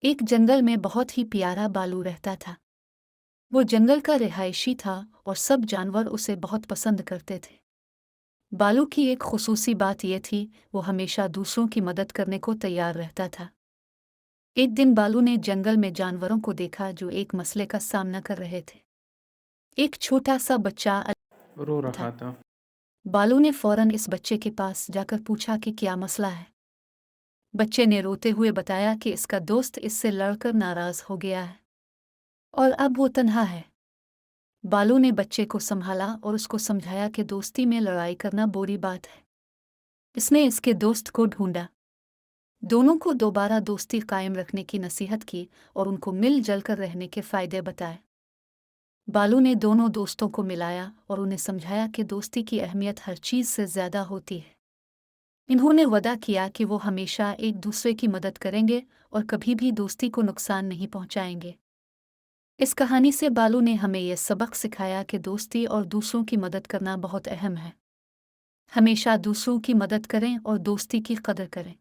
एक जंगल में बहुत ही प्यारा बालू रहता था। वो जंगल का रिहायशी था और सब जानवर उसे बहुत पसंद करते थे। बालू की एक खुसूसी बात यह थी, वो हमेशा दूसरों की मदद करने को तैयार रहता था। एक दिन बालू ने जंगल में जानवरों को देखा जो एक मसले का सामना कर रहे थे। एक छोटा सा बच्चा रो था। रहा था। बालू ने फौरन इस बच्चे के पास जाकर पूछा कि क्या मसला है। बच्चे ने रोते हुए बताया कि इसका दोस्त इससे लड़कर नाराज हो गया है और अब वो तन्हा है। बालू ने बच्चे को संभाला और उसको समझाया कि दोस्ती में लड़ाई करना बुरी बात है। इसने इसके दोस्त को ढूंढा, दोनों को दोबारा दोस्ती कायम रखने की नसीहत की और उनको मिलजुल कर रहने के फायदे बताए। बालू ने दोनों दोस्तों को मिलाया और उन्हें समझाया कि दोस्ती की अहमियत हर चीज़ से ज़्यादा होती है। इन्होंने वादा किया कि वो हमेशा एक दूसरे की मदद करेंगे और कभी भी दोस्ती को नुकसान नहीं पहुंचाएंगे। इस कहानी से बालू ने हमें यह सबक सिखाया कि दोस्ती और दूसरों की मदद करना बहुत अहम है। हमेशा दूसरों की मदद करें और दोस्ती की कदर करें।